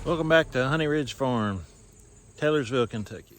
Welcome back to Honey Ridge Farm, Taylorsville, Kentucky.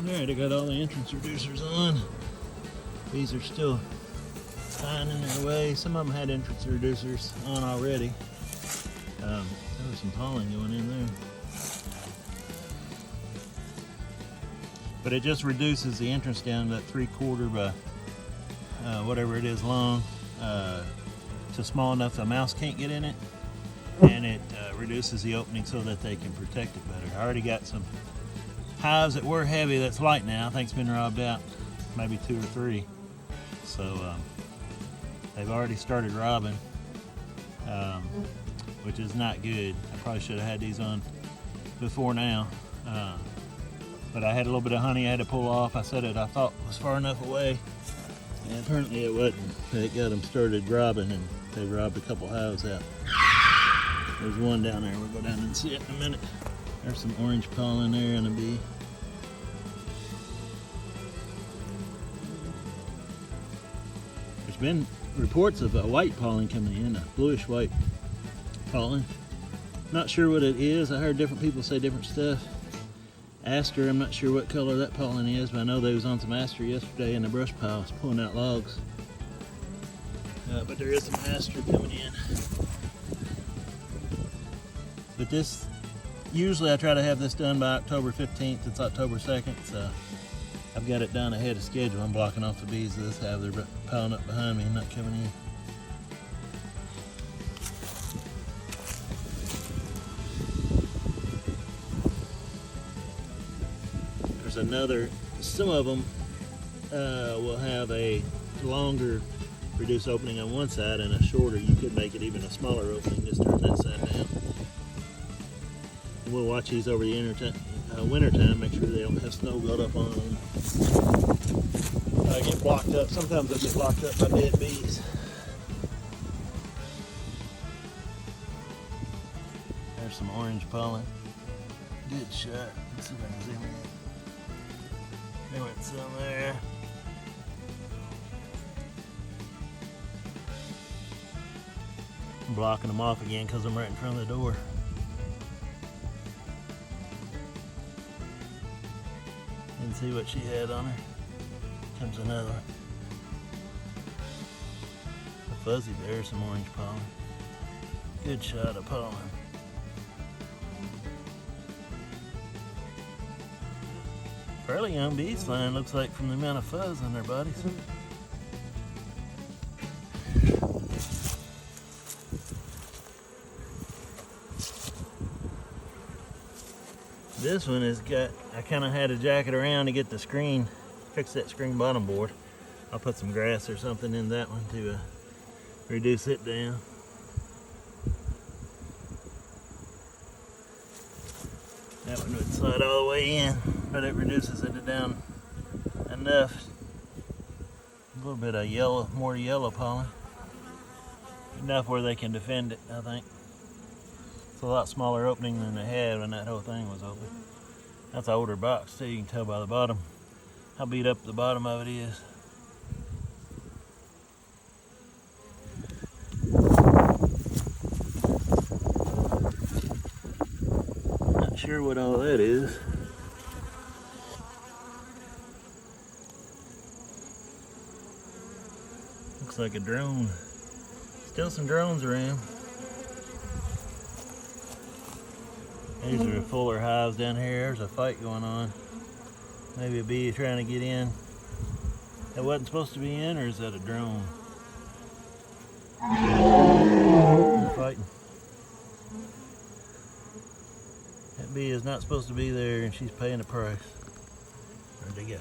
Alright, I got all the entrance reducers on. These are still finding their way. Some of them had entrance reducers on already. There was some pollen going in there. But it just reduces the entrance down to that 3/4 by whatever it is long, to small enough a mouse can't get in it. And it reduces the opening so that they can protect it better. I already got some hives that were heavy that's light now. I think it's been robbed out, maybe 2 or 3. So they've already started robbing, which is not good. I probably should have had these on before now. But I had a little bit of honey I had to pull off. I said it, I thought was far enough away, and apparently it wasn't. It got them started robbing, and they robbed a couple hives out. There's one down there. We'll go down and see it in a minute. There's some orange pollen there and a bee. There's been reports of a white pollen coming in, a bluish white pollen. Not sure what it is. I heard different people say different stuff. Aster, I'm not sure what color that pollen is, but I know they was on some aster yesterday in the brush pile. It's pulling out logs. But there is some aster coming in. But this, usually I try to have this done by October 15th. It's October 2nd, so I've got it done ahead of schedule. I'm blocking off the bees of this hive. They're piling up behind me and not coming in. There's another, some of them will have a longer reduced opening on one side and a shorter. You could make it even a smaller opening, just turn that side down. We'll watch these over the winter time, make sure they don't have snow built up on them. Get blocked up. Sometimes they'll get blocked up by dead bees. There's some orange pollen. Good shot. Let's see if I can zoom in. There went some there. I'm blocking them off again because I'm right in front of the door. And see what she had on her. Comes another one. A fuzzy there, some orange pollen. Good shot of pollen. Fairly young bees flying, looks like, from the amount of fuzz on their bodies. This one has got, I kind of had to jack it around to get the screen, fix that screen bottom board. I'll put some grass or something in that one to reduce it down. That one would slide all the way in, but it reduces it down enough. A little bit of yellow, more yellow pollen. Enough where they can defend it, I think. It's a lot smaller opening than they had when that whole thing was open. That's an older box too, you can tell by the bottom how beat up the bottom of it is. Not sure what all that is. looks like a drone. Still some drones around. These are the fuller hives down here. There's a fight going on. Maybe a bee is trying to get in that wasn't supposed to be in, or is that a drone? They're fighting. That bee is not supposed to be there, and she's paying the price. Where'd they go?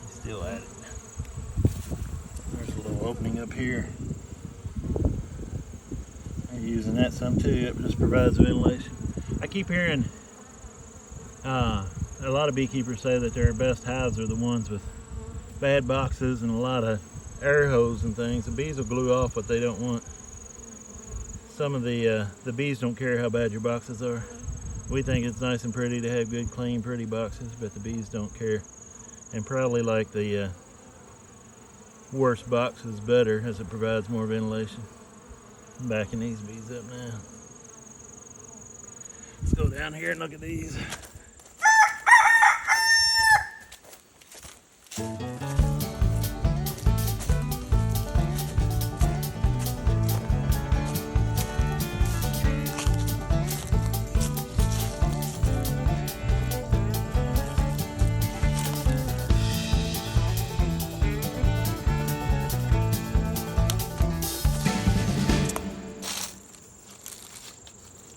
He's still at it. There's a little opening up here. They're using that some too. It just provides ventilation. I keep hearing a lot of beekeepers say that their best hives are the ones with bad boxes and a lot of air holes and things. The bees will glue off what they don't want. Some of the bees don't care how bad your boxes are. We think it's nice and pretty to have good, clean, pretty boxes, but the bees don't care. And probably like the worst box is better, as it provides more ventilation. I'm backing these bees up now. Let's go down here and look at these.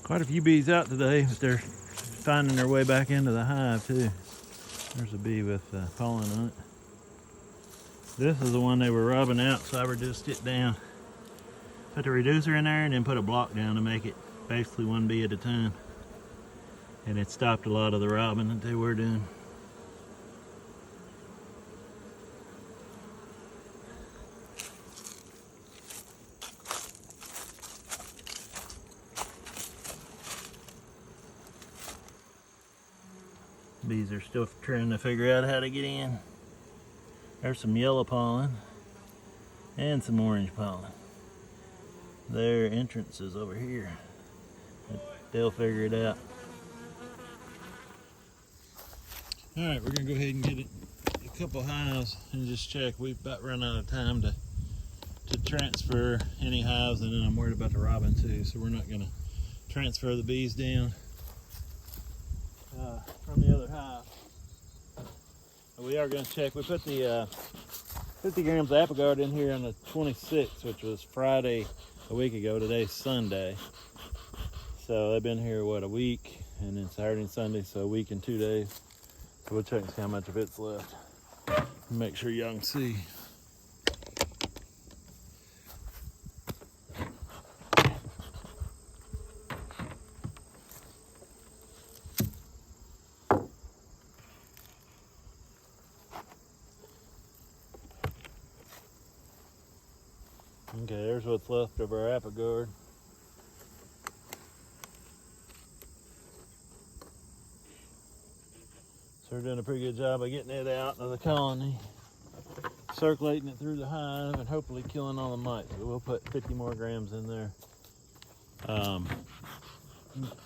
Quite a few bees out today, but they're finding their way back into the hive too. There's a bee with pollen on it. This is the one they were robbing out, so I reduced it down. Put the reducer in there and then put a block down to make it basically one bee at a time. And it stopped a lot of the robbing that they were doing. Bees are still trying to figure out how to get in. There's some yellow pollen and some orange pollen. Their entrance is over here. They'll figure it out. Alright, we're gonna go ahead and get a couple hives and just check. We've about run out of time to transfer any hives, and then I'm worried about the robin too, so we're not gonna transfer the bees down from the other hive. We are going to check. We put the 50 grams of Apple in here on the 26th, which was Friday a week ago. Today's Sunday. So they've been here, what, a week, and then Saturday and Sunday, so a week and 2 days. So we'll check and see how much of it's left. Make sure y'all can see. Okay, there's what's left of our apple guard. So we're doing a pretty good job of getting it out of the colony, circulating it through the hive, and hopefully killing all the mites. But we'll put 50 more grams in there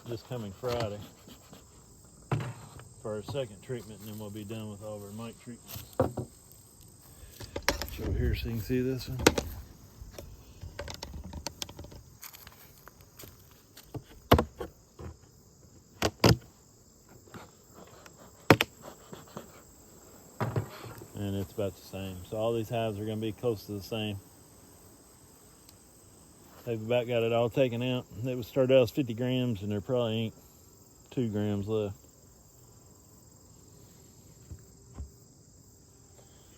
this coming Friday for our second treatment, and then we'll be done with all of our mite treatments. So here, so you can see this one. And it's about the same. So all these hives are going to be close to the same. They've about got it all taken out. It was started out as 50 grams, and there probably ain't 2 grams left.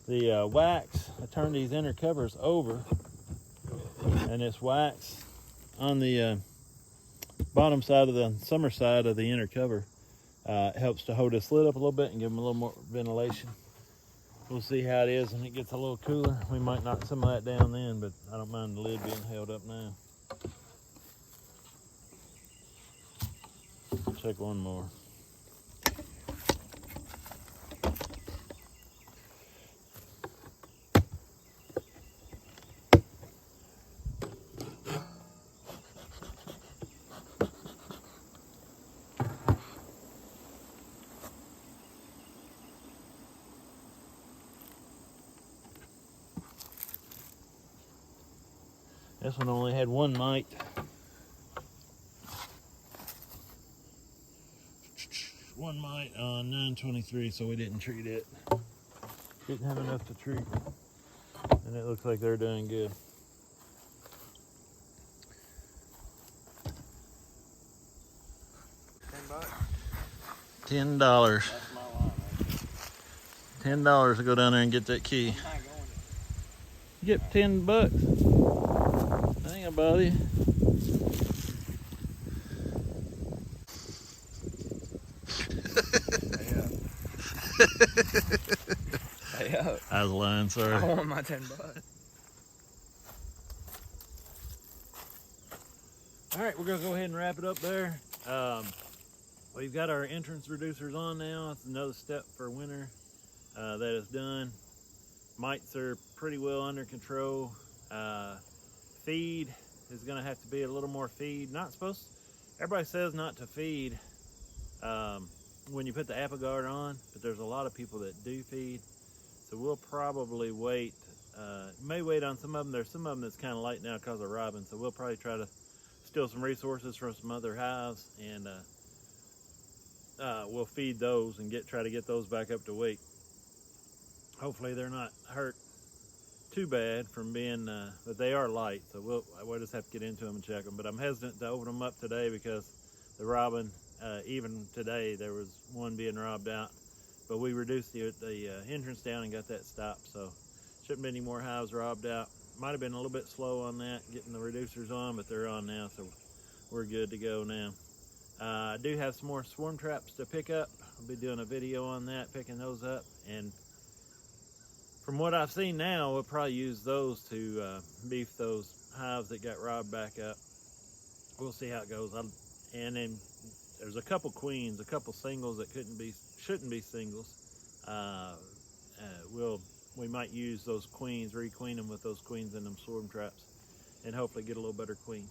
The wax, I turned these inner covers over, and this wax on the bottom side of the summer side of the inner cover helps to hold this lid up a little bit and give them a little more ventilation. We'll see how it is when it gets a little cooler. We might knock some of that down then, but I don't mind the lid being held up now. Check one more. This one only had one mite. One mite on 923, so we didn't treat it. Didn't have enough to treat. And it looks like they're doing good. $10. That's my line, man. $10 to go down there and get that key. You get $10. That ain't gonna bother you. Hey up. I was lying, sorry. I want my $10. All right, we're gonna go ahead and wrap it up there. We've got our entrance reducers on now. It's another step for winter that is done. Mites are pretty well under control. Feed is gonna have to be a little more feed. Everybody says not to feed when you put the ApiGuard on, but there's a lot of people that do feed. So we'll probably wait, may wait on some of them. There's some of them that's kind of light now because of robin. So we'll probably try to steal some resources from some other hives, and we'll feed those and try to get those back up to weight. Hopefully they're not hurt too bad from being, but they are light, so we'll just have to get into them and check them. But I'm hesitant to open them up today because the robin, even today, there was one being robbed out. But we reduced the entrance down and got that stopped, so shouldn't be any more hives robbed out. Might have been a little bit slow on that, getting the reducers on, but they're on now, so we're good to go now. I do have some more swarm traps to pick up. I'll be doing a video on that, picking those up. And from what I've seen now, we'll probably use those to beef those hives that got robbed back up. We'll see how it goes. And then there's a couple queens, a couple singles that shouldn't be singles. We might use those queens, requeen them with those queens in them swarm traps, and hopefully get a little better queen.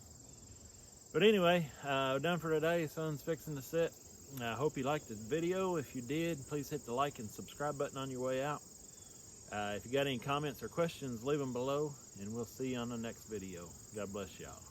But anyway, done for today. Sun's fixing to set. I hope you liked the video. If you did, please hit the like and subscribe button on your way out. If you got any comments or questions, leave them below, and we'll see you on the next video. God bless y'all.